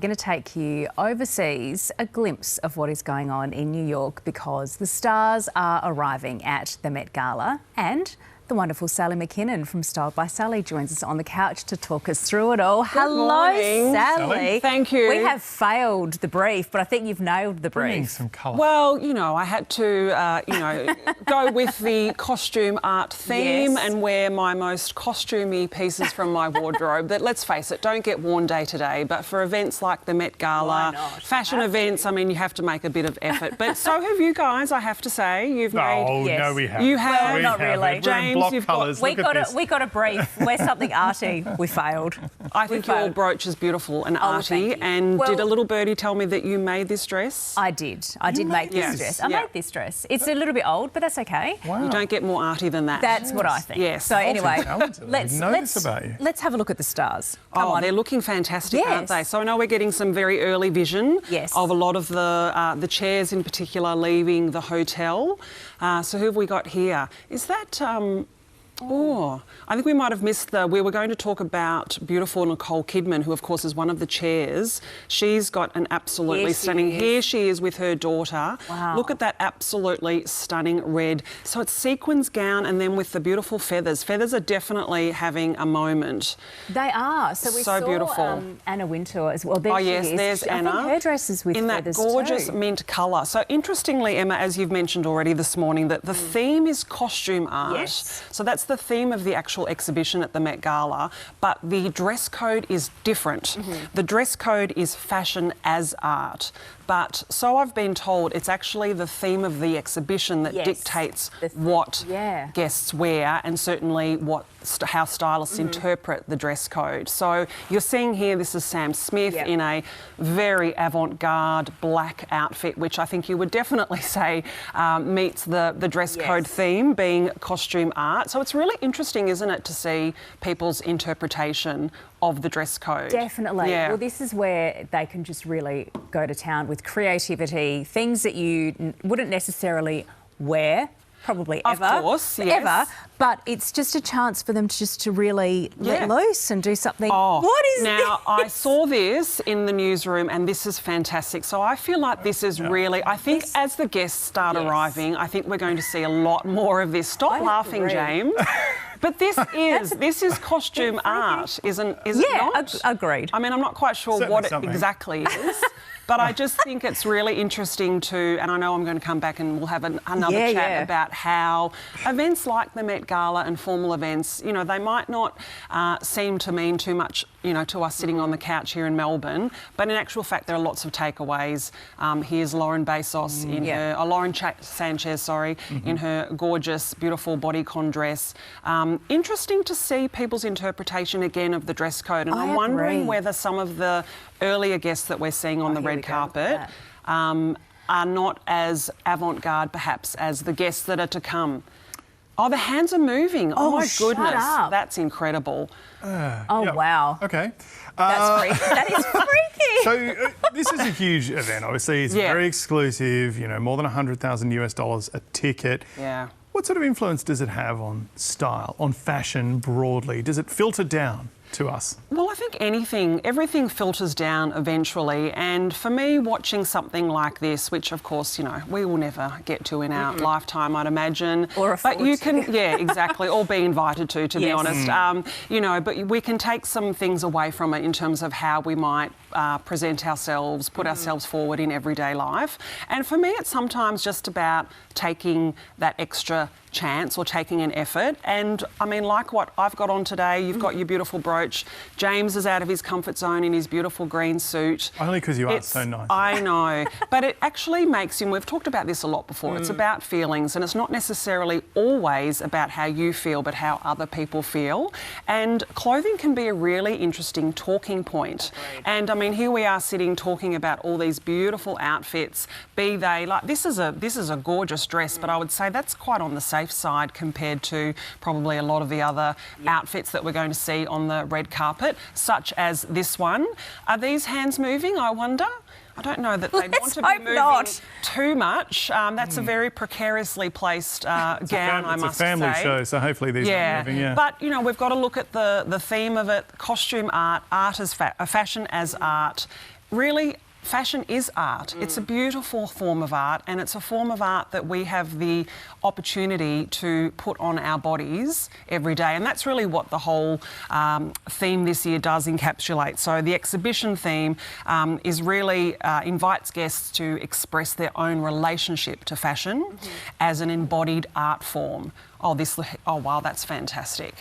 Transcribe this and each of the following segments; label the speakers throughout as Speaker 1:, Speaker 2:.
Speaker 1: going to take you overseas, a glimpse of what is going on in New York, because the stars are arriving at the Met Gala, and the wonderful Sally McKinnon from Styled by Sally joins us on the couch to talk us through it all. Hello,
Speaker 2: morning,
Speaker 1: Sally.
Speaker 2: Thank you.
Speaker 1: We have failed the brief, but I think you've nailed the brief.
Speaker 3: Bringing some colour.
Speaker 2: Well, you know, I had to, go with the costume art theme
Speaker 1: Yes.
Speaker 2: and wear my most costumey pieces from my wardrobe that, let's face it, don't get worn day to day. But for events like the Met Gala,
Speaker 1: Why not?
Speaker 2: fashion events, I mean, you have to make a bit of effort. But so have you guys, I have to say. You've made...
Speaker 3: Oh,
Speaker 1: Yes.
Speaker 3: no, we haven't.
Speaker 2: You have?
Speaker 1: Well, not really.
Speaker 3: We're in
Speaker 2: James,
Speaker 3: block
Speaker 2: you've got-
Speaker 3: colours.
Speaker 1: We
Speaker 3: Look at this.
Speaker 1: got a brief. Wear something arty. We failed.
Speaker 2: I think your brooch is beautiful and
Speaker 1: Oh,
Speaker 2: arty.
Speaker 1: thank you.
Speaker 2: And
Speaker 1: Well-
Speaker 2: did a little birdie tell me that you made this dress?
Speaker 1: I did. I did make this
Speaker 2: this?
Speaker 1: dress. I
Speaker 2: Yeah.
Speaker 1: made this dress. It's a little bit old, but that's okay.
Speaker 3: Wow.
Speaker 2: You don't get more arty than that.
Speaker 1: That's what I think.
Speaker 2: Yes.
Speaker 1: So anyway,
Speaker 3: Multi-talented. I didn't know this about you.
Speaker 1: let's have a look at the stars. Come
Speaker 2: Oh,
Speaker 1: on.
Speaker 2: they're looking fantastic, aren't
Speaker 1: Yes.
Speaker 2: they? So I know we're getting some very early vision
Speaker 1: Yes.
Speaker 2: of a lot of the chairs in particular leaving the hotel. So who have we got here? Is that... Oh, I think we might have missed we were going to talk about beautiful Nicole Kidman, who of course is one of the chairs. She's got an absolutely
Speaker 1: Here she
Speaker 2: stunning...
Speaker 1: is.
Speaker 2: Here she is with her daughter.
Speaker 1: Wow.
Speaker 2: Look at that absolutely stunning red. So it's sequins gown and then with the beautiful feathers. Feathers are definitely having a moment.
Speaker 1: They are. So we
Speaker 2: So
Speaker 1: saw
Speaker 2: beautiful.
Speaker 1: Anna Wintour as well. There
Speaker 2: Oh
Speaker 1: she
Speaker 2: yes,
Speaker 1: is.
Speaker 2: there's
Speaker 1: I
Speaker 2: Anna.
Speaker 1: think her dress is with
Speaker 2: in that
Speaker 1: feathers
Speaker 2: gorgeous
Speaker 1: too.
Speaker 2: mint colour. So interestingly, Emma, as you've mentioned already this morning, that the theme is costume art.
Speaker 1: Yes.
Speaker 2: So that's the theme of the actual exhibition at the Met Gala, but the dress code is different. The dress code is fashion as art. But so I've been told it's actually the theme of the exhibition that
Speaker 1: Yes.
Speaker 2: dictates
Speaker 1: The
Speaker 2: what
Speaker 1: yeah.
Speaker 2: guests wear and certainly how stylists interpret the dress code. So you're seeing here, this is Sam Smith
Speaker 1: Yep.
Speaker 2: in a very avant-garde black outfit, which I think you would definitely say meets the dress
Speaker 1: Yes.
Speaker 2: code theme, being costume art. So it's really interesting, isn't it, to see people's interpretation of the dress code.
Speaker 1: Definitely.
Speaker 2: Yeah.
Speaker 1: Well, this is where they can just really go to town with creativity, things that you wouldn't necessarily wear, probably
Speaker 2: Of
Speaker 1: ever.
Speaker 2: course, yes.
Speaker 1: Ever. But it's just a chance for them to really
Speaker 2: Yeah.
Speaker 1: let loose and do something.
Speaker 2: Oh,
Speaker 1: What is
Speaker 2: now,
Speaker 1: this?
Speaker 2: I saw this in the newsroom and this is fantastic. So I feel like this is really... I think
Speaker 1: This-
Speaker 2: as the guests start
Speaker 1: Yes.
Speaker 2: arriving, I think we're going to see a lot more of this. Stop
Speaker 1: I
Speaker 2: laughing,
Speaker 1: agree.
Speaker 2: James. But this is costume art, is it
Speaker 1: Yeah,
Speaker 2: not?
Speaker 1: agreed.
Speaker 2: I mean, I'm not quite sure
Speaker 3: Certainly
Speaker 2: what it
Speaker 3: something.
Speaker 2: exactly is. But I just think it's really interesting and I know I'm going to come back and we'll have another
Speaker 1: Yeah,
Speaker 2: chat
Speaker 1: yeah.
Speaker 2: about how events like the Met Gala and formal events, you know, they might not seem to mean too much, you know, to us sitting on the couch here in Melbourne, but in actual fact there are lots of takeaways. Here's Lauren Bezos in
Speaker 1: Yeah.
Speaker 2: Lauren Sanchez, sorry, in her gorgeous, beautiful bodycon dress. Interesting to see people's interpretation again of the dress code, and
Speaker 1: I
Speaker 2: I'm wondering
Speaker 1: agree.
Speaker 2: whether some of the earlier guests that we're seeing on the
Speaker 1: here we
Speaker 2: red
Speaker 1: go.
Speaker 2: carpet are not as avant-garde perhaps as the guests that are to come. Oh, the hands are moving. Oh my
Speaker 1: shut
Speaker 2: goodness.
Speaker 1: up.
Speaker 2: That's incredible.
Speaker 1: Oh,
Speaker 3: Yep.
Speaker 1: wow.
Speaker 3: Okay.
Speaker 1: That's freaky. That is freaky.
Speaker 3: So this is a huge event. Obviously, it's
Speaker 2: Yeah.
Speaker 3: very exclusive. You know, more than $100,000 a ticket.
Speaker 2: Yeah.
Speaker 3: What sort of influence does it have on style, on fashion broadly? Does it filter down to us?
Speaker 2: Well, I think everything filters down eventually. And for me, watching something like this, which of course, you know, we will never get to in our lifetime, I'd imagine.
Speaker 1: Or afford
Speaker 2: but you
Speaker 1: to.
Speaker 2: can, yeah, exactly, or be invited to be
Speaker 1: Yes.
Speaker 2: honest. You know, but we can take some things away from it in terms of how we might present ourselves, put ourselves forward in everyday life. And for me, it's sometimes just about taking that extra chance or taking an effort. And I mean, like what I've got on today, you've got your beautiful brooch. James is out of his comfort zone in his beautiful green suit.
Speaker 3: Only because you are so nice.
Speaker 2: I know. But it actually makes you, and we've talked about this a lot before, it's about feelings, and it's not necessarily always about how you feel, but how other people feel. And clothing can be a really interesting talking point. And I mean, here we are sitting talking about all these beautiful outfits, be they like, this is a gorgeous dress, but I would say that's quite on the safe side compared to probably a lot of the other outfits that we're going to see on the red carpet, such as this one. Are these hands moving, I wonder? I don't know that they'd want to be moving too much. That's a very precariously placed gown, I must say.
Speaker 3: It's a family show, so hopefully these are moving, yeah.
Speaker 2: But, you know, we've got to look at the theme of it, costume art, art as fashion as art. really, fashion is art. It's a beautiful form of art, and it's a form of art that we have the opportunity to put on our bodies every day. And that's really what the whole theme this year does encapsulate. So the exhibition theme is really invites guests to express their own relationship to fashion as an embodied art form. Oh wow, that's fantastic.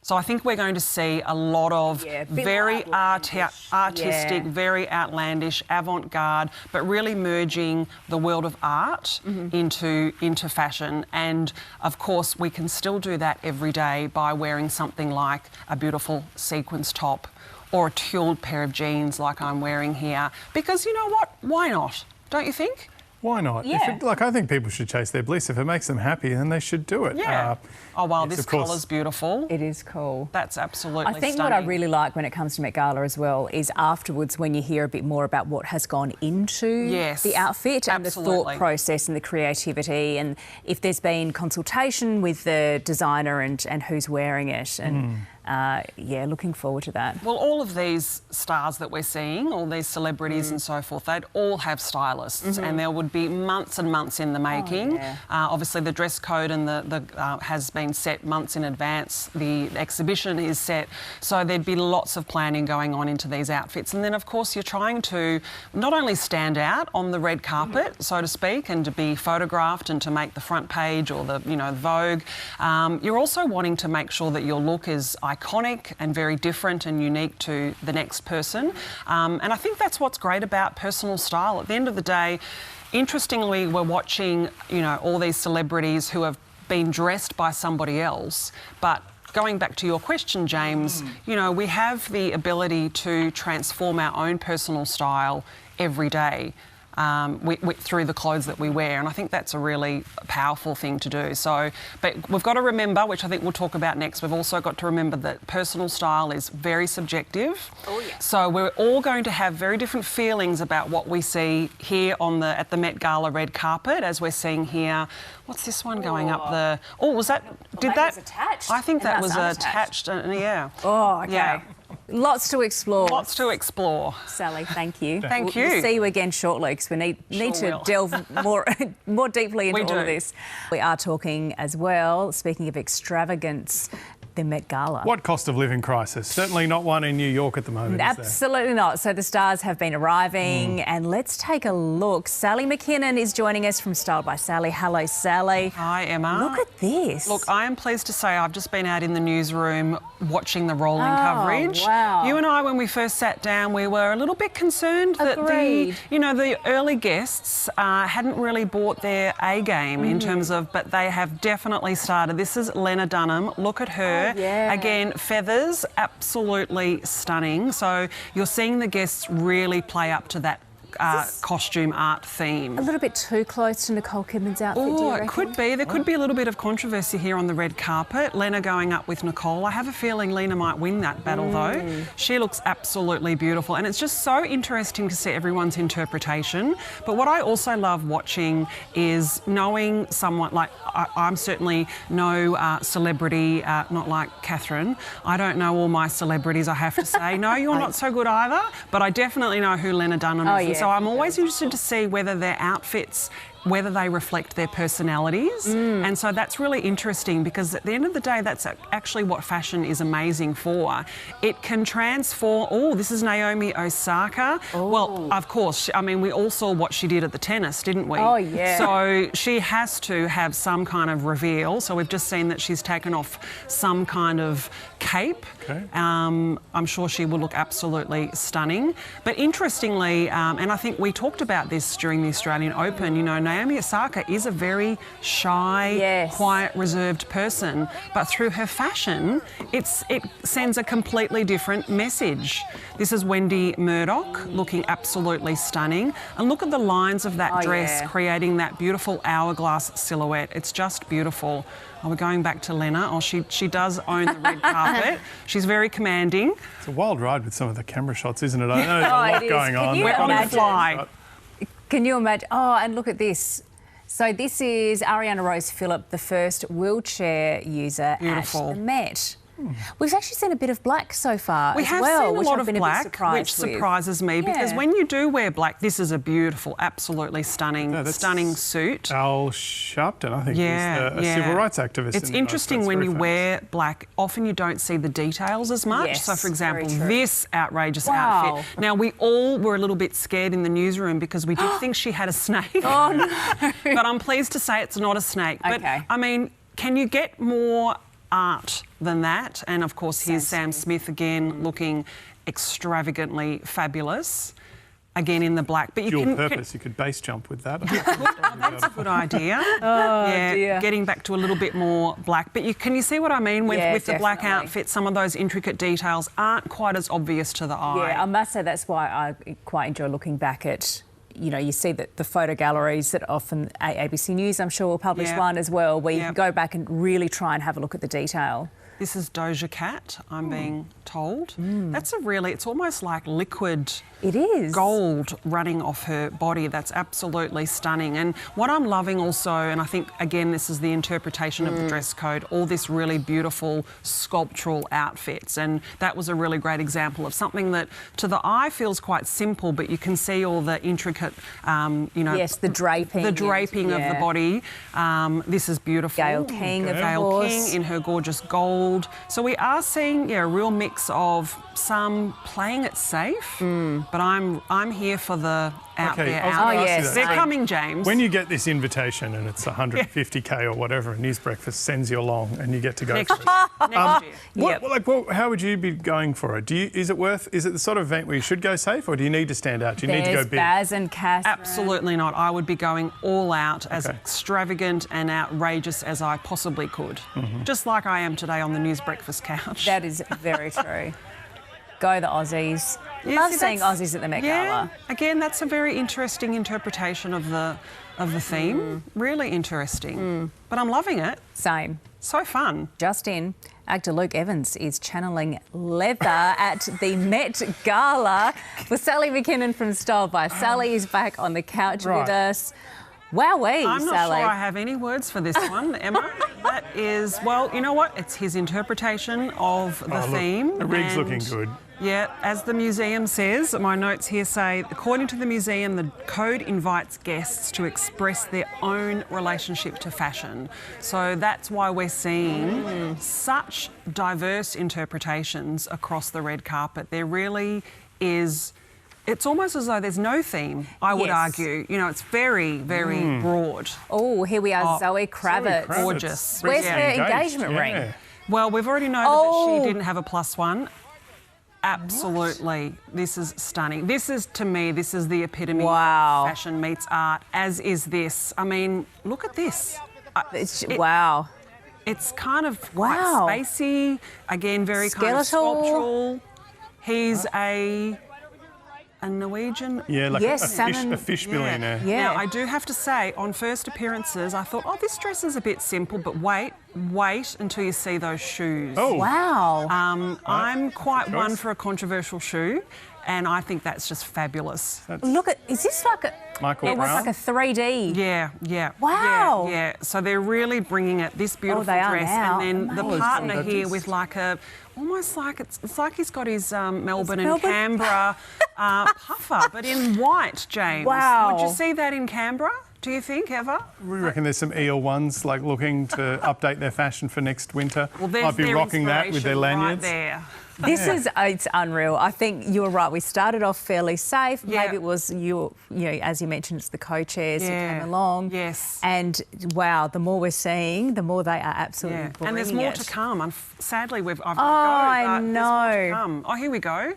Speaker 2: So I think we're going to see a lot of very artistic, very outlandish, avant-garde, but really merging the world of art into fashion. And of course, we can still do that every day by wearing something like a beautiful sequins top or a tulled pair of jeans like I'm wearing here. Because you know what? Why not? Don't you think?
Speaker 3: Why not?
Speaker 1: Yeah.
Speaker 3: I think people should chase their bliss. If it makes them happy, then they should do it.
Speaker 2: Yeah. Oh, wow,
Speaker 3: yes,
Speaker 2: this colour's beautiful.
Speaker 1: It is cool.
Speaker 2: That's absolutely
Speaker 1: I think
Speaker 2: stunning.
Speaker 1: what I really like when it comes to Met Gala as well is afterwards when you hear a bit more about what has gone into the outfit and the thought process and the creativity, and if there's been consultation with the designer and who's wearing it. And yeah, looking forward to that.
Speaker 2: Well, all of these stars that we're seeing, all these celebrities and so forth, they'd all have stylists, and there would be months and months in the making. Obviously, the dress code and the has been set months in advance. The exhibition is set, so there'd be lots of planning going on into these outfits. And then, of course, you're trying to not only stand out on the red carpet, so to speak, and to be photographed and to make the front page or the Vogue. You're also wanting to make sure that your look is iconic and very different and unique to the next person. And I think that's what's great about personal style. At the end of the day, interestingly, we're watching, all these celebrities who have been dressed by somebody else, but going back to your question, James, we have the ability to transform our own personal style every day. Through the clothes that we wear, and I think that's a really powerful thing to do. So, but we've got to remember, which I think we'll talk about next, we've also got to remember that personal style is very subjective. Oh, yeah. So we're all going to have very different feelings about what we see here at the Met Gala red carpet, as we're seeing here. What's this one going up the? Oh, was that? Did that?
Speaker 1: Was attached.
Speaker 2: I think that was attached. Yeah.
Speaker 1: Oh, okay.
Speaker 2: Yeah.
Speaker 1: Lots to explore.
Speaker 2: Lots to explore.
Speaker 1: Sally, thank you.
Speaker 2: Thank you.
Speaker 1: We'll see you again shortly because we need to delve more deeply into all of this. We are talking as well, speaking of extravagance, the Met Gala.
Speaker 3: What cost of living crisis? Certainly not one in New York at the moment.
Speaker 1: Absolutely not. So the stars have been arriving, and let's take a look. Sally McKinnon is joining us from Style by Sally. Hello, Sally.
Speaker 2: Hi, Emma.
Speaker 1: Look at this.
Speaker 2: Look, I am pleased to say I've just been out in the newsroom watching the rolling coverage.
Speaker 1: Wow.
Speaker 2: You and I, when we first sat down, we were a little bit concerned that the early guests hadn't really brought their A game in terms of, but they have definitely started. This is Lena Dunham. Look at her. Again, feathers, absolutely stunning. So you're seeing the guests really play up to that costume art theme.
Speaker 1: A little bit too close to Nicole Kidman's outfit, do you reckon?
Speaker 2: It could be. There could be a little bit of controversy here on the red carpet. Lena going up with Nicole. I have a feeling Lena might win that battle, though. She looks absolutely beautiful, and it's just so interesting to see everyone's interpretation. But what I also love watching is knowing someone, like I'm certainly no celebrity, not like Catherine. I don't know all my celebrities, I have to say. No, you're not so good either, but I definitely know who Lena Dunham is.
Speaker 1: Yeah.
Speaker 2: So I'm always interested to see whether their outfits, whether they reflect their personalities. And so that's really interesting because at the end of the day, that's actually what fashion is amazing for. It can transform. Oh, this is Naomi Osaka. Well, of course, I mean, we all saw what she did at the tennis, didn't we?
Speaker 1: Oh, yeah.
Speaker 2: So she has to have some kind of reveal. So we've just seen that she's taken off some kind of cape.
Speaker 3: Okay.
Speaker 2: I'm sure she will look absolutely stunning. But interestingly, and I think we talked about this during the Australian Open, Naomi Osaka is a very shy, quiet, reserved person, but through her fashion, it sends a completely different message. This is Wendy Murdoch, looking absolutely stunning. And look at the lines of that dress, creating that beautiful hourglass silhouette. It's just beautiful. Oh, we're going back to Lena. Oh, she does own the red carpet. She's very commanding.
Speaker 3: It's a wild ride with some of the camera shots, isn't it? I know there's a lot going on.
Speaker 1: We're on a fly. Can you imagine? Oh, and look at this. So this is Ariana Rose Phillip, the first wheelchair user at the Met. We've actually seen a bit of black so far
Speaker 2: We
Speaker 1: as
Speaker 2: have
Speaker 1: well,
Speaker 2: seen a
Speaker 1: which
Speaker 2: lot
Speaker 1: I've
Speaker 2: of
Speaker 1: been a bit
Speaker 2: black,
Speaker 1: surprised
Speaker 2: which
Speaker 1: with.
Speaker 2: surprises me because
Speaker 1: Yeah.
Speaker 2: when you do wear black, this is a beautiful, absolutely stunning,
Speaker 3: No, that's
Speaker 2: stunning suit.
Speaker 3: Al Sharpton, I think,
Speaker 2: Yeah,
Speaker 3: is a civil rights activist.
Speaker 2: It's
Speaker 3: in the
Speaker 2: interesting
Speaker 3: United States,
Speaker 2: when
Speaker 3: very
Speaker 2: you
Speaker 3: famous.
Speaker 2: wear black, often you don't see the details as much.
Speaker 1: Yes,
Speaker 2: So, for example,
Speaker 1: very true.
Speaker 2: this outrageous
Speaker 1: Wow.
Speaker 2: outfit. Now, we all were a little bit scared in the newsroom because we did think she had a snake.
Speaker 1: Oh, no.
Speaker 2: But I'm pleased to say it's not a snake. But,
Speaker 1: Okay.
Speaker 2: I mean, can you get more art than that? And, of course, here's
Speaker 1: Sam
Speaker 2: Sam Smith again looking extravagantly fabulous. Again in the black. But you
Speaker 3: Dual
Speaker 2: can...
Speaker 3: purpose, you could base jump with that.
Speaker 2: That's a good idea. Yeah,
Speaker 1: dear.
Speaker 2: getting back to a little bit more black. But can you see what I mean?
Speaker 1: Yeah,
Speaker 2: With the black
Speaker 1: definitely.
Speaker 2: outfit, some of those intricate details aren't quite as obvious to the eye.
Speaker 1: Yeah, I must say that's why I quite enjoy looking back at, you know, you see that the photo galleries that often ABC News, I'm sure, will publish
Speaker 2: Yeah.
Speaker 1: one as well, where you
Speaker 2: Yeah.
Speaker 1: can go back and really try and have a look at the detail.
Speaker 2: This is Doja Cat, I'm being told. That's it's almost like liquid
Speaker 1: It is.
Speaker 2: gold running off her body. That's absolutely stunning. And what I'm loving also, and I think, again, this is the interpretation of the dress code, all this really beautiful sculptural outfits. And that was a really great example of something that to the eye feels quite simple, but you can see all the intricate, you know...
Speaker 1: Yes, the draping.
Speaker 2: The draping of the
Speaker 1: yeah.
Speaker 2: body. This is beautiful.
Speaker 1: Gayle King, of
Speaker 2: Gayle
Speaker 1: course.
Speaker 2: King in her gorgeous gold. So we are seeing a real mix of some playing it safe, but I'm here for the out
Speaker 3: Okay,
Speaker 2: there,
Speaker 3: I was
Speaker 2: out
Speaker 3: gonna
Speaker 2: there.
Speaker 3: ask you
Speaker 1: yes.
Speaker 3: that.
Speaker 2: They're
Speaker 3: So
Speaker 2: coming, James.
Speaker 3: When you get this invitation and it's 150k or whatever, and News Breakfast sends you along and you get to go
Speaker 2: Next
Speaker 3: through
Speaker 2: year. Next year.
Speaker 1: Yep.
Speaker 3: how would you be going for it? Is it the sort of event where you should go safe, or do you need to stand out? Do you need to go
Speaker 1: There's
Speaker 3: big?
Speaker 1: Baz and Cass.
Speaker 2: Absolutely not. I would be going all out, as
Speaker 3: Okay.
Speaker 2: extravagant and outrageous as I possibly could. Just like I am today on the News Breakfast couch.
Speaker 1: That is very true. Go the Aussies.
Speaker 2: Yeah,
Speaker 1: Love
Speaker 2: see,
Speaker 1: seeing
Speaker 2: that's-
Speaker 1: Aussies at the Met
Speaker 2: yeah.
Speaker 1: Gala.
Speaker 2: Again, that's a very interesting interpretation of the theme. Really interesting. But I'm loving it.
Speaker 1: Same.
Speaker 2: So fun.
Speaker 1: Just in, actor Luke Evans is channeling leather at the Met Gala with Sally McKinnon from Style by Sally is back on the couch
Speaker 3: Right.
Speaker 1: with us. Wowee,
Speaker 2: I'm not
Speaker 1: Sally.
Speaker 2: sure I have any words for this one, Emma. That is, well, you know what? It's his interpretation of the theme.
Speaker 3: The rig's
Speaker 2: and,
Speaker 3: looking good.
Speaker 2: Yeah, as the museum says, my notes here say, according to the museum, the code invites guests to express their own relationship to fashion. So that's why we're seeing such diverse interpretations across the red carpet. There really is... It's almost as though there's no theme, I would
Speaker 1: Yes.
Speaker 2: argue. You know, it's very, very broad.
Speaker 1: Oh, here we are, Zoe Kravitz.
Speaker 3: Kravitz.
Speaker 2: Gorgeous.
Speaker 1: Where's
Speaker 2: Yeah.
Speaker 1: her engagement ring?
Speaker 3: Yeah.
Speaker 2: Well, we've already noted that
Speaker 1: Oh.
Speaker 2: she didn't have a +1. Absolutely. This is stunning. This is, to me, this is the epitome
Speaker 1: Wow.
Speaker 2: of fashion meets art, as is this. I mean, look at this.
Speaker 1: Wow.
Speaker 2: It's kind of
Speaker 1: Wow.
Speaker 2: quite spacey. Again, very kind of
Speaker 1: Skeletal.
Speaker 2: sculptural. He's a Norwegian.
Speaker 3: Yeah, like
Speaker 1: Yes,
Speaker 3: a
Speaker 1: salmon-
Speaker 3: fish billionaire.
Speaker 1: Yeah.
Speaker 2: Now, I do have to say, on first appearances, I thought, oh, this dress is a bit simple, but wait until you see those shoes.
Speaker 3: Oh,
Speaker 1: Wow.
Speaker 2: I'm quite
Speaker 3: choice.
Speaker 2: one for a controversial shoe, and I think that's just fabulous.
Speaker 1: Look at, is this like a,
Speaker 3: Michael
Speaker 1: it was
Speaker 3: Brown?
Speaker 1: like a 3D.
Speaker 2: Yeah.
Speaker 1: Wow.
Speaker 2: Yeah. So they're really bringing it, this beautiful
Speaker 1: they are
Speaker 2: dress,
Speaker 1: now.
Speaker 2: and then the
Speaker 1: Amazing.
Speaker 2: partner
Speaker 3: That
Speaker 2: here
Speaker 3: is-
Speaker 2: with like a, almost like it's like he's got his Melbourne and
Speaker 1: Melbourne.
Speaker 2: Canberra puffer, but in white, James.
Speaker 1: Wow.
Speaker 2: Would you see that in Canberra? Do you think ever?
Speaker 3: We reckon there's some EL1s like looking to update their fashion for next winter.
Speaker 2: Well, there's
Speaker 3: Might be
Speaker 2: their
Speaker 3: rocking that with their
Speaker 2: inspiration
Speaker 3: lanyards.
Speaker 2: Right there.
Speaker 1: This is, it's unreal. I think you were right. We started off fairly safe.
Speaker 2: Yeah.
Speaker 1: Maybe it was you know, as you mentioned, it's the co-chairs who
Speaker 2: Yeah.
Speaker 1: came along.
Speaker 2: Yes.
Speaker 1: And wow, the more we're seeing, the more they are absolutely
Speaker 2: Yeah,
Speaker 1: bringing
Speaker 2: and there's more
Speaker 1: it.
Speaker 2: to come. Sadly, I've got to go.
Speaker 1: I
Speaker 2: but there's more
Speaker 1: know.
Speaker 2: to come. Oh, here we go.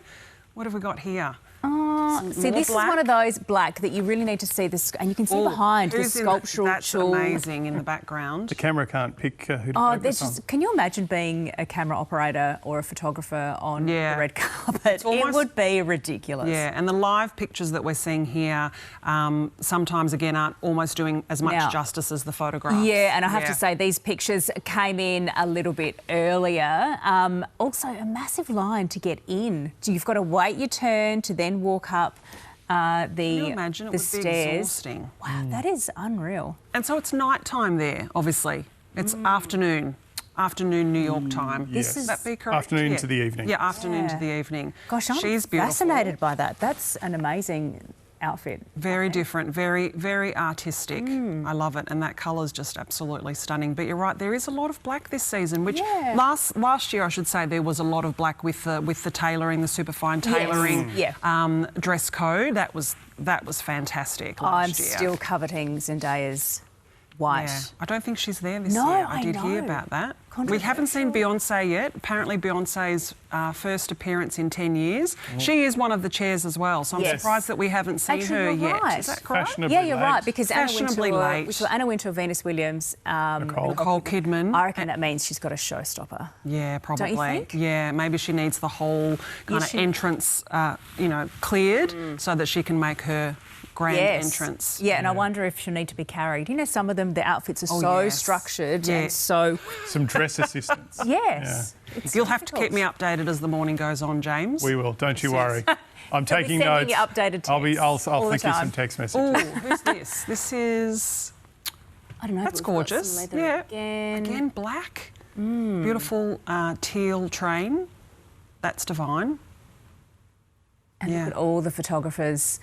Speaker 2: What have we got here?
Speaker 1: See,
Speaker 2: more
Speaker 1: this
Speaker 2: black.
Speaker 1: is one of those black that you really need to see this, and you can see
Speaker 2: Oh,
Speaker 1: behind the
Speaker 2: who's in
Speaker 1: sculptural
Speaker 2: That's
Speaker 1: tool.
Speaker 2: amazing in the background.
Speaker 3: The camera can't pick who to
Speaker 1: Oh,
Speaker 3: focus
Speaker 1: there's
Speaker 3: on.
Speaker 1: just, can you imagine being a camera operator or a photographer on
Speaker 2: Yeah.
Speaker 1: the red carpet? It
Speaker 2: almost-
Speaker 1: would be ridiculous.
Speaker 2: Yeah, and the live pictures that we're seeing here sometimes, again, aren't almost doing as much
Speaker 1: Now-
Speaker 2: justice as the photographs.
Speaker 1: Yeah, and I have
Speaker 2: Yeah.
Speaker 1: to say these pictures came in a little bit earlier. Also, a massive line to get in. You've got to wait your turn to then walk up
Speaker 2: Can you imagine? It
Speaker 1: the
Speaker 2: would be
Speaker 1: stairs.
Speaker 2: exhausting.
Speaker 1: Wow, that is unreal.
Speaker 2: And so it's night time there, obviously. It's afternoon. afternoon New York time.
Speaker 1: This is
Speaker 2: Would that be correct?
Speaker 3: Afternoon to the evening.
Speaker 2: Yeah, afternoon to the evening.
Speaker 1: Gosh, I'm
Speaker 2: She's beautiful.
Speaker 1: fascinated by that. That's an amazing outfit.
Speaker 2: Very different, very, very artistic. I love it, and that colour's just absolutely stunning. But you're right, there is a lot of black this season, which last year, I should say, there was a lot of black with the tailoring, the superfine tailoring, dress code. That was fantastic last year.
Speaker 1: I'm still coveting Zendaya's white.
Speaker 2: Yeah. I don't think she's there this
Speaker 1: No,
Speaker 2: year. I
Speaker 1: I
Speaker 2: did hear
Speaker 1: know.
Speaker 2: about that. We haven't seen Beyonce yet. Apparently Beyonce's first appearance in 10 years. She is one of the chairs as well, so I'm surprised that we haven't seen her yet.
Speaker 1: Right.
Speaker 2: Is that correct?
Speaker 3: Fashionably
Speaker 1: Yeah, you're
Speaker 3: late.
Speaker 1: right, because
Speaker 2: Fashionably late.
Speaker 1: we saw Anna Wintour, Venus Williams,
Speaker 2: Nicole Kidman.
Speaker 1: I reckon that means she's got a showstopper.
Speaker 2: Yeah, probably.
Speaker 1: Don't you think?
Speaker 2: Yeah, maybe she needs the whole kind of
Speaker 1: she-
Speaker 2: entrance, cleared so that she can make her grand entrance.
Speaker 1: Yeah, and I wonder if she'll need to be carried. You know, some of them, the outfits are so
Speaker 2: yes.
Speaker 1: structured and
Speaker 2: Yes.
Speaker 1: so...
Speaker 3: Some dress assistants.
Speaker 1: Yes. It's
Speaker 2: You'll have to keep
Speaker 1: difficult.
Speaker 2: me updated as the morning goes on, James.
Speaker 3: We will. Don't you worry. I'm
Speaker 1: They'll be
Speaker 3: taking
Speaker 1: sending
Speaker 3: notes.
Speaker 1: you updated texts
Speaker 3: I'll
Speaker 1: all the
Speaker 3: flick you some
Speaker 1: time.
Speaker 3: text
Speaker 2: Oh,
Speaker 3: messages.
Speaker 2: who's this? This is...
Speaker 1: I don't know.
Speaker 2: That's
Speaker 1: but we've got some
Speaker 2: gorgeous.
Speaker 1: leather
Speaker 2: Yeah.
Speaker 1: Again.
Speaker 2: Black. Beautiful teal train. That's divine.
Speaker 1: And look at all the photographers.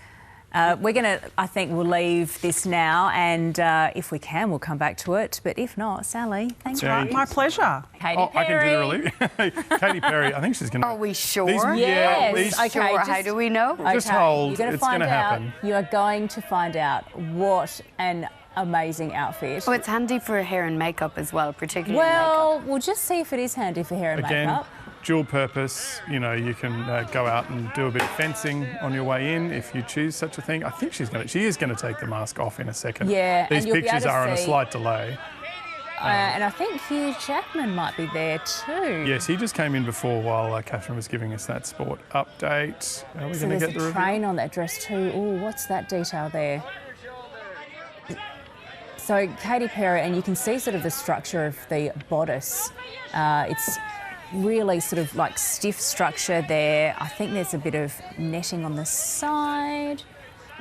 Speaker 1: We're going to, I think we'll leave this now, and if we can, we'll come back to it. But if not, Sally, thank you.
Speaker 2: My pleasure.
Speaker 1: Katy
Speaker 3: I
Speaker 1: Perry.
Speaker 3: can do the relief. Katy Perry, I think she's going to...
Speaker 4: Are we sure?
Speaker 1: Yes.
Speaker 3: these
Speaker 1: Okay,
Speaker 4: Sure, how do we know?
Speaker 3: Just hold.
Speaker 1: You're going to
Speaker 3: It's
Speaker 1: find
Speaker 3: gonna
Speaker 1: out.
Speaker 3: happen.
Speaker 1: You are going to find out what an amazing outfit.
Speaker 4: Oh, it's handy for hair and makeup as well, particularly
Speaker 1: Well, we'll just see if it is handy for hair and
Speaker 3: Again,
Speaker 1: makeup.
Speaker 3: dual purpose. You know, you can go out and do a bit of fencing on your way in if you choose such a thing. I think she is going to take the mask off in a second.
Speaker 1: Yeah,
Speaker 3: These
Speaker 1: and you'll be
Speaker 3: pictures
Speaker 1: able to
Speaker 3: are on a
Speaker 1: see-
Speaker 3: slight delay.
Speaker 1: And I think Hugh Jackman might be there too.
Speaker 3: Yes, he just came in before while Catherine was giving us that sport update. Are we
Speaker 1: So
Speaker 3: going to
Speaker 1: there's
Speaker 3: get the
Speaker 1: a
Speaker 3: review?
Speaker 1: train on that dress too. Oh, what's that detail there? So Katy Perry, and you can see sort of the structure of the bodice. It's really sort of like stiff structure there. I think there's a bit of netting on the side.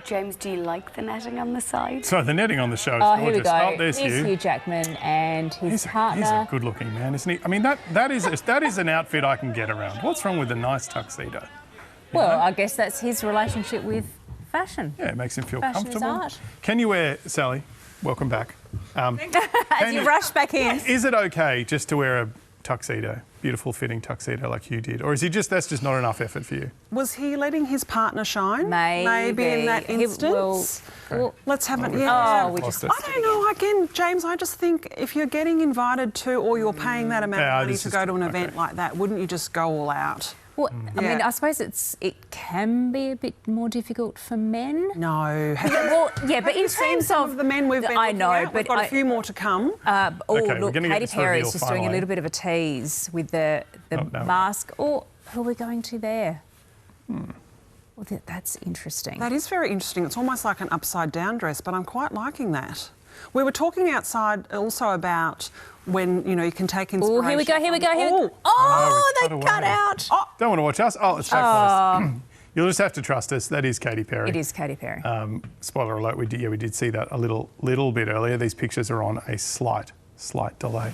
Speaker 4: James, do you like the netting on the side?
Speaker 3: So the netting on the show is
Speaker 1: Oh,
Speaker 3: gorgeous.
Speaker 1: here we go.
Speaker 3: Oh, there's
Speaker 1: Here's
Speaker 3: Hugh.
Speaker 1: Hugh Jackman and his
Speaker 3: He's
Speaker 1: partner.
Speaker 3: a good-looking man, isn't he? I mean, that is an outfit I can get around. What's wrong with a nice tuxedo?
Speaker 1: Well, I guess that's his relationship with fashion.
Speaker 3: Yeah, it makes him feel
Speaker 1: Fashion is
Speaker 3: comfortable.
Speaker 1: art.
Speaker 3: Can you wear, Sally? Welcome back.
Speaker 1: As you rush back in.
Speaker 3: Is it okay just to wear a tuxedo, beautiful fitting tuxedo like you did, or is that's just not enough effort for you?
Speaker 2: Was he letting his partner shine?
Speaker 1: Maybe.
Speaker 2: in that
Speaker 1: He
Speaker 2: instance.
Speaker 1: will-
Speaker 2: Let's have it.
Speaker 3: we've
Speaker 2: Yeah.
Speaker 1: Oh, we
Speaker 3: lost
Speaker 1: just.
Speaker 3: it.
Speaker 2: I don't know. Again, James, I just think if you're getting invited to, or you're paying that amount
Speaker 3: Yeah,
Speaker 2: of money
Speaker 3: this
Speaker 2: to
Speaker 3: is-
Speaker 2: go to an event
Speaker 3: okay.
Speaker 2: like that, wouldn't you just go all out?
Speaker 1: Well, I mean,
Speaker 2: Yeah.
Speaker 1: I suppose it can be a bit more difficult for men.
Speaker 2: No.
Speaker 1: Well, yeah, but in
Speaker 2: You've seen
Speaker 1: terms
Speaker 2: some of the men we've been
Speaker 1: I
Speaker 2: looking
Speaker 1: know,
Speaker 2: at. We've
Speaker 1: but
Speaker 2: got a few more to come.
Speaker 3: Okay, we're
Speaker 1: look,
Speaker 3: gonna get
Speaker 1: Katy
Speaker 3: this reveal
Speaker 1: Perry's just doing a
Speaker 3: finally.
Speaker 1: little bit of a tease with the
Speaker 3: no.
Speaker 1: mask. Or who are we going to there? Well, that's interesting.
Speaker 2: That is very interesting. It's almost like an upside down dress, but I'm quite liking that. We were talking outside also about when, you can take inspiration.
Speaker 1: Oh, here we go, here we go, here we go.
Speaker 2: Oh,
Speaker 1: Oh,
Speaker 3: we've
Speaker 1: they
Speaker 3: cut
Speaker 1: cut
Speaker 3: away.
Speaker 1: out.
Speaker 3: Don't want to watch us? Oh, let's show close. You'll just have to trust us. That is Katy Perry.
Speaker 1: It is Katy Perry.
Speaker 3: Spoiler alert, we did see that a little bit earlier. These pictures are on a slight delay.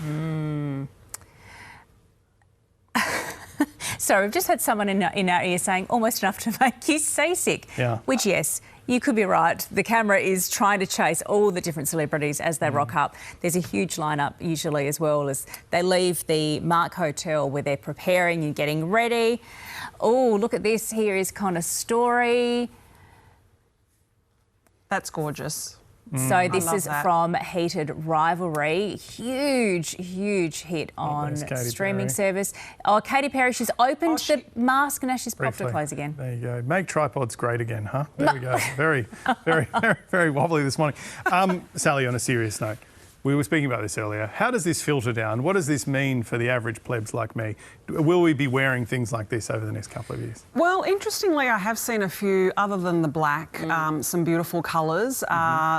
Speaker 1: So we've just had someone in our ear saying almost enough to make you seasick.
Speaker 3: Yeah.
Speaker 1: Which, yes, you could be right. The camera is trying to chase all the different celebrities as they rock up. There's a huge lineup usually, as well as they leave the Mark Hotel where they're preparing and getting ready. Oh, look at this. Here is Connor Story.
Speaker 2: that's gorgeous.
Speaker 1: So this
Speaker 2: love
Speaker 1: is
Speaker 2: that.
Speaker 1: from Heated Rivalry. Huge hit on
Speaker 3: there's Katy
Speaker 1: streaming
Speaker 3: Perry.
Speaker 1: service. Oh, Katy Perry, she's opened the mask and now she's popped her
Speaker 3: Briefly.
Speaker 1: clothes again.
Speaker 3: There you go. Make tripods great again, huh? There we go. Very, very wobbly this morning. Sally, on a serious note, we were speaking about this earlier. How does this filter down? What does this mean for the average plebs like me? Will we be wearing things like this over the next couple of years?
Speaker 2: Well, interestingly, I have seen a few, other than the black, some beautiful colours.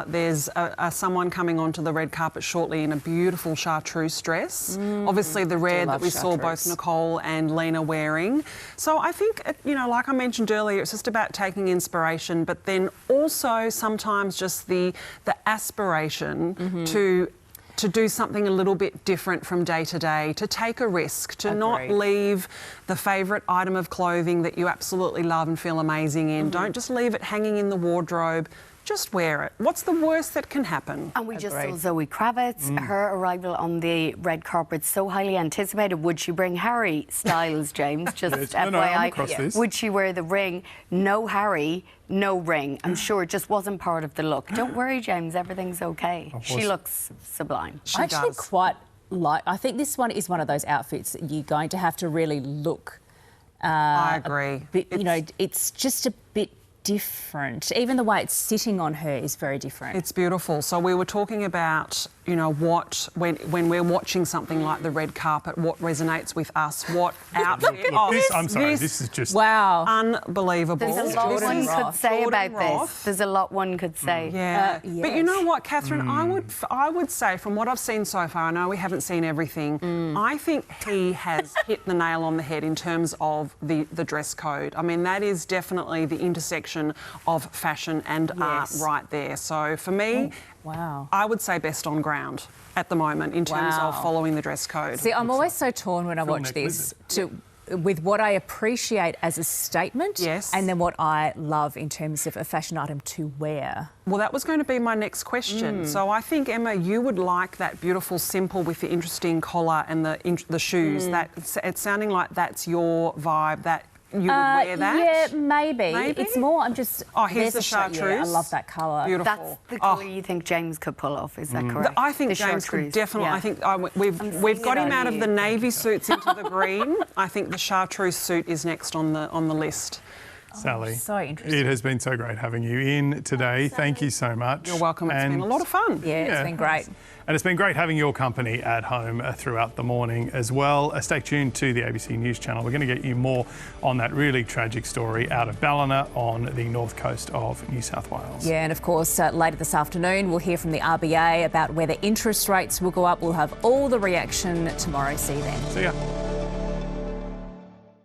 Speaker 2: There's someone coming onto the red carpet shortly in a beautiful chartreuse dress. Obviously, the red that
Speaker 1: love
Speaker 2: we saw both
Speaker 1: chartreuse.
Speaker 2: Nicole and Lena wearing. So I think, like I mentioned earlier, it's just about taking inspiration, but then also sometimes just the aspiration to to do something a little bit different from day to day, to take a risk, to not
Speaker 1: Agreed.
Speaker 2: leave the favourite item of clothing that you absolutely love and feel amazing in. Don't just leave it hanging in the wardrobe. Just wear it. What's the worst that can happen?
Speaker 4: And we just saw
Speaker 1: Agreed.
Speaker 4: Zoe Kravitz, her arrival on the red carpet, so highly anticipated. Would she bring Harry Styles, James? Just
Speaker 3: Yes.
Speaker 4: FYI.
Speaker 3: No, I'm across this.
Speaker 4: Would she wear the ring? No Harry, no ring. I'm sure it just wasn't part of the look. Don't worry, James, everything's okay. She looks sublime.
Speaker 2: She
Speaker 1: I actually
Speaker 2: does.
Speaker 1: quite like. I think this one is one of those outfits that you're going to have to really look.
Speaker 2: I agree.
Speaker 1: It's just a bit different. Even the way it's sitting on her is very different.
Speaker 2: It's beautiful. So we were talking about, what when we're watching something like the red carpet, what resonates with us, what outfit.
Speaker 3: This is just...
Speaker 1: Wow.
Speaker 2: Unbelievable.
Speaker 4: There's a lot
Speaker 1: Jordan
Speaker 4: one
Speaker 1: Roth.
Speaker 4: could say
Speaker 2: Jordan
Speaker 4: about
Speaker 2: Roth.
Speaker 4: this. There's a lot one could say.
Speaker 2: Yeah, but you
Speaker 1: yes.
Speaker 2: know what, Catherine? I would say, from what I've seen so far, I know we haven't seen everything. I think he has hit the nail on the head in terms of the dress code. I mean, that is definitely the intersection of fashion and art right there. So for me,
Speaker 1: Wow.
Speaker 2: I would say best on ground at the moment in terms
Speaker 1: Wow.
Speaker 2: of following the dress code.
Speaker 1: See, I'm always so torn when I watch
Speaker 3: neck
Speaker 1: this with what I appreciate as a statement
Speaker 2: Yes.
Speaker 1: and then what I love in terms of a fashion item to wear.
Speaker 2: Well, that was going to be my next question. So I think, Emma, you would like that beautiful simple with the interesting collar and the shoes. It's sounding like that's your vibe, that you would wear that.
Speaker 1: Yeah, maybe.
Speaker 2: Maybe?
Speaker 1: It's more, I'm just...
Speaker 2: Oh, here's
Speaker 1: there's
Speaker 2: the
Speaker 1: a shot-
Speaker 2: chartreuse.
Speaker 1: Yeah, I love that colour.
Speaker 2: Beautiful.
Speaker 4: That's the colour you think James could pull off, is that correct?
Speaker 2: I think
Speaker 4: The
Speaker 2: James could
Speaker 4: chartreuse,
Speaker 2: definitely.
Speaker 4: yeah.
Speaker 2: I think we've
Speaker 4: seeing
Speaker 2: got
Speaker 4: it
Speaker 2: him
Speaker 4: on
Speaker 2: out of
Speaker 4: you.
Speaker 2: the navy suits into the green. I think the chartreuse suit is next on the list.
Speaker 3: Sally,
Speaker 1: so interesting.
Speaker 3: it has been so great having you in today. Thank you so much.
Speaker 2: You're welcome. It's been a lot of fun.
Speaker 1: Yeah, it's been great.
Speaker 3: And it's been great having your company at home throughout the morning as well. Stay tuned to the ABC News channel. We're going to get you more on that really tragic story out of Ballina on the north coast of New South Wales.
Speaker 1: Yeah, and of course, later this afternoon, we'll hear from the RBA about whether interest rates will go up. We'll have all the reaction tomorrow. See you then.
Speaker 3: See ya.